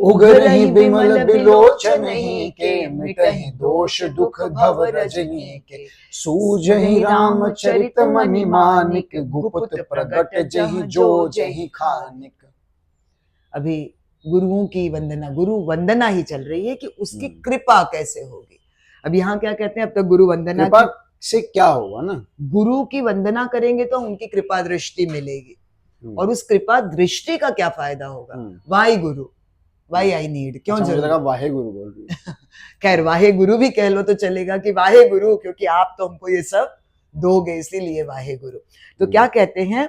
उघरहि बिमल बिलोचन ही के, मिटहि दोष दुख भव रजनी के। सूझहि रामचरित मनि मानिक, गुप्त प्रगट जहि जो जहि खानिक। अभी गुरुओं की वंदना, गुरु वंदना ही चल रही है कि उसकी कृपा कैसे होगी। अब यहाँ क्या कहते हैं, अब तक गुरु वंदना से क्या होगा ना, गुरु की वंदना करेंगे तो उनकी कृपा दृष्टि मिलेगी, और उस कृपा दृष्टि का क्या फायदा होगा। वाहि गुरु, वाई आई नीड, क्यों मुझे लगा वाहे गुरु बोल रही खैर वाहे गुरु भी कह लो तो चलेगा कि वाहे गुरु, क्योंकि आप तो हमको ये सब दोगे इसीलिए वाहे गुरु। तो क्या कहते हैं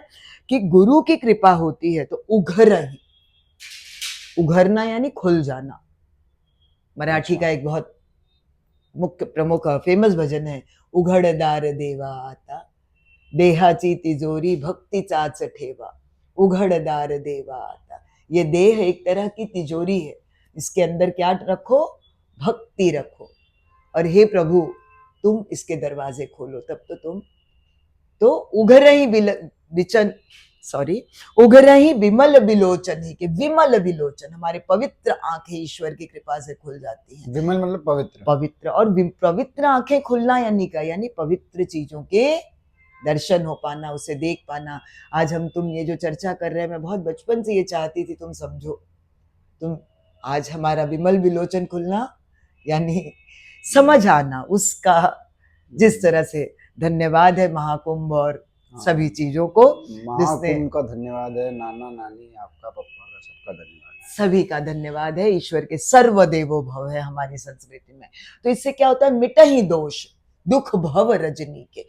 कि गुरु की कृपा होती है तो उघरहि, उघरना यानी खुल जाना। मराठी का एक बहुत मुख्य प्रमुख फेमस भजन है, उघडदार देवा आता, देहाची तिजोरी भक्तीचाच ठेवा। उघडदार देवा आता, ये देह एक तरह की तिजोरी है, इसके अंदर क्या रखो, भक्ति रखो। और हे प्रभु तुम इसके दरवाजे खोलो, तब तो तुम तो उघरहि बिचन उघरहि विमल बिलोचन ही के। विमल बिलोचन, हमारे पवित्र आंखें ईश्वर की कृपा से खुल जाती हैं। विमल मतलब पवित्र, पवित्र, और पवित्र आंखें खुलना यानी क्या, यानी पवित्र चीजों के दर्शन हो पाना, उसे देख पाना। आज हम तुम ये जो चर्चा कर रहे हैं, मैं बहुत बचपन से ये चाहती थी तुम समझो, तुम आज हमारा विमल विलोचन खुलना यानी समझ आना उसका, जिस तरह से धन्यवाद है महाकुंभ और सभी चीजों को, महाकुंभ का धन्यवाद है, नाना नानी आपका, पप्पा का, सबका धन्यवाद, सभी का धन्यवाद है। ईश्वर के सर्वदेवो भव है हमारी संस्कृति में। तो इससे क्या होता है, मिटहि दोष दुख भव रजनी के।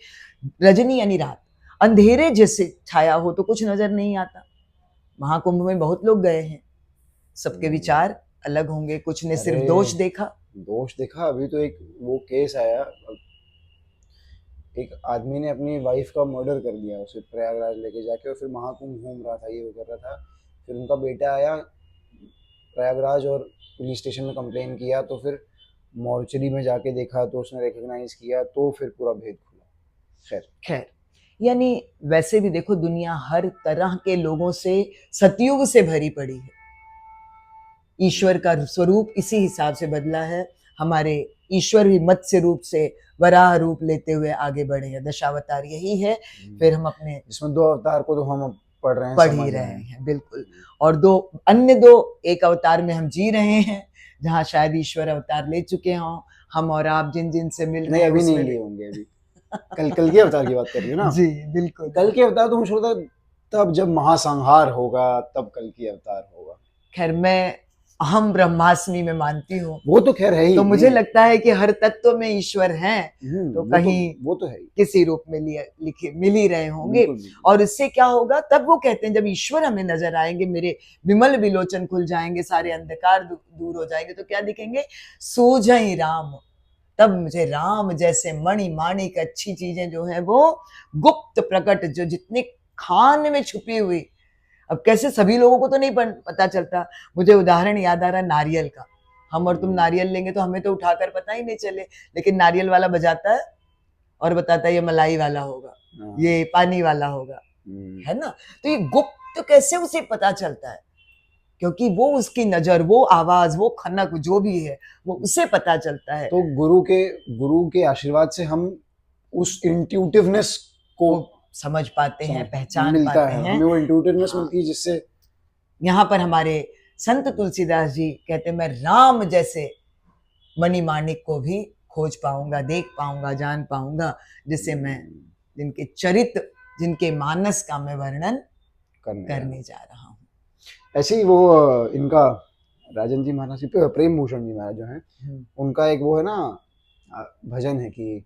रजनी यानी रात, अंधेरे जैसे छाया हो तो कुछ नजर नहीं आता। महाकुंभ में बहुत लोग गए हैं, सबके विचार अलग होंगे, कुछ ने सिर्फ दोष देखा। अभी तो एक वो केस आया, एक आदमी ने अपनी वाइफ का मर्डर कर दिया, उसे प्रयागराज लेके जाके, और फिर महाकुंभ घूम रहा था, ये वो कर रहा था। फिर उनका बेटा आया प्रयागराज और पुलिस स्टेशन में कंप्लेन किया, तो फिर मॉर्चरी में जाके देखा तो उसने रिकॉग्नाइज किया, तो फिर पूरा भेद खुला। खैर यानी वैसे भी देखो, दुनिया हर तरह के लोगों से सतयुग से भरी पड़ी है। ईश्वर का स्वरूप इसी हिसाब से बदला है। हमारे ईश्वर भी मत्स्य रूप से वराह रूप लेते हुए आगे बढ़े हैं, दशावतार यही है। फिर हम अपने इसमें 2 अवतार को तो हम पढ़ ही रहे हैं, बिल्कुल। और अन्य दो एक अवतार में हम जी रहे हैं, जहाँ शायद ईश्वर अवतार ले चुके हों। हम और आप जिन जिन से मिल रहे हैं, अभी नहीं लिए होंगे, अभी कल के अवतार की बात कर रही हो ना जी बिल्कुल। कल के अवतार तो मुझे लगता है तब जब महासंहार होगा, तब कल की अवतार होगा। खैर मैं अहम ब्रह्मास्मि में मानती हूँ, वो तो खैर है ही। तो मुझे लगता है कि हर तत्व में ईश्वर हैं, तो कहीं वो तो है ही, किसी रूप में मिल ही रहे होंगे। और इससे क्या होगा, तब वो कहते हैं जब ईश्वर हमें नजर आएंगे, मेरे विमल विलोचन खुल जाएंगे, सारे अंधकार दूर हो जाएंगे, तो क्या दिखेंगे, सूझहि राम। तब मुझे राम जैसे मणि माणिक अच्छी चीजें जो है वो गुप्त प्रकट, जो जितने खान में छुपी हुई, अब कैसे सभी लोगों को तो नहीं पता चलता। मुझे उदाहरण याद आ रहा है नारियल का। हम और तुम नारियल लेंगे तो हमें तो उठाकर पता ही नहीं चले, लेकिन नारियल वाला बजाता है और बताता है ये मलाई वाला होगा, ये पानी वाला होगा, है ना। तो ये गुप्त कैसे उसे पता चलता है, क्योंकि वो उसकी नजर, वो आवाज, वो खनक जो भी है, वो उसे पता चलता है। तो गुरु के आशीर्वाद से हम उस इंट्यूटिवनेस को समझ पाते हैं, पहचान पाते हैं, हमें वो इंट्यूटिवनेस मिलती है, जिससे यहाँ पर हमारे संत तुलसीदास जी कहते हैं, मैं राम जैसे मणि माणिक को भी खोज पाऊंगा, देख पाऊंगा, जान पाऊंगा, जिससे मैं जिनके चरित्र, जिनके मानस का मैं वर्णन करने जा रहा हूँ। ऐसे ही वो इनका राजन जी महाराज, प्रेम भूषण जी महाराज जो है, उनका एक वो है ना भजन है कि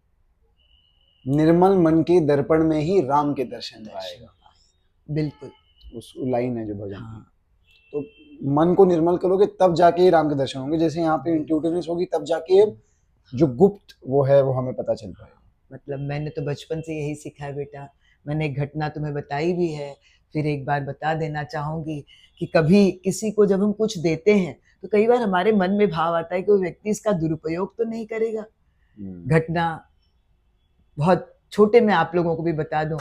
निर्मल मन के दर्पण में ही राम के दर्शन पाएगा। बिल्कुल, उस लाइन है जो भजन की। तो मन को निर्मल करोगे तब जाके ही राम के दर्शन होंगे। जैसे यहाँ पे इंट्यूटिवनेस होगी, तब जाके जो गुप्त वो है वो हमें पता चल पाएगा। मतलब मैंने तो बचपन से यही सीखा है बेटा। मैंने एक घटना तुम्हें बताई भी है, फिर एक बार बता देना चाहूंगी कि कभी किसी को जब हम कुछ देते हैं तो कई बार हमारे मन में भाव आता है कि वो व्यक्ति इसका दुरुपयोग तो नहीं करेगा। घटना बहुत छोटे में आप लोगों को भी बता दूं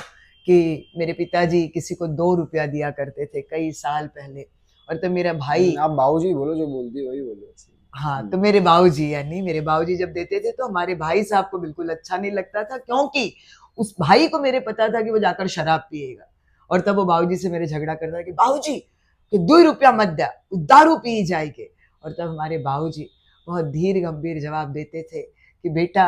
कि मेरे पिताजी किसी को 2 रुपया दिया करते थे कई साल पहले, और तो मेरा भाई, आप बाबूजी बोलो, जो बोलती है वही बोलो। हाँ तो मेरे बाबूजी, यानी मेरे बाबूजी जब देते थे तो हमारे भाई साहब को बिल्कुल अच्छा नहीं लगता था, क्योंकि उस भाई को मेरे पता था कि वो जाकर शराब पिएगा। और तब वो बाबूजी से मेरे झगड़ा करता था कि बाबूजी कि 2 रुपया मत दे, दारू पी जाएगी। और तब हमारे बाबूजी बहुत धीर गंभीर जवाब देते थे कि बेटा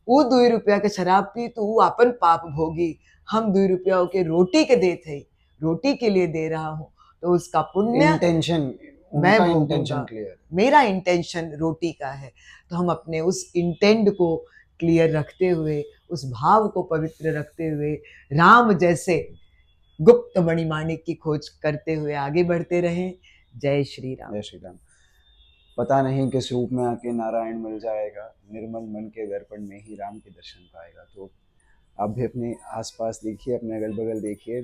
वो 2 रुपया के शराब पी तो वो अपन पाप भोगी, हम 2 रुपया के रोटी के दे थे, रोटी के लिए दे रहा हूँ तो उसका पुण्य इंटेंशन, मैं उनका भोगूंगा, इंटेंशन क्लियर। मेरा इंटेंशन रोटी का है। तो हम अपने उस इंटेंट को क्लियर रखते हुए, उस भाव को पवित्र रखते हुए, राम जैसे गुप्त मणिमाणिक की खोज करते हुए आगे बढ़ते रहें। जय श्री राम। जय श्री राम। पता नहीं किस रूप में आके नारायण मिल जाएगा, निर्मल मन के दर्पण में ही राम के दर्शन पाएगा। तो आप भी अपने आसपास देखिए, अपने अगल बगल देखिए,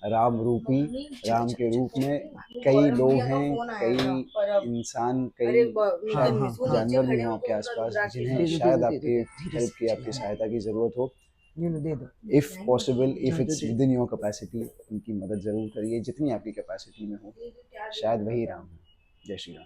राम रूपी, राम के रूप में कई लोग हैं, कई इंसान, कई शायद जानवर भी हैं आपके आसपास, जिन्हें शायद आपके हेल्प की, आपकी सहायता की ज़रूरत हो। दे दो। If possible, if it's with in your capacity, उनकी मदद ज़रूर करिए जितनी आपकी कैपेसिटी में हो, शायद वही राम है। जय श्री राम।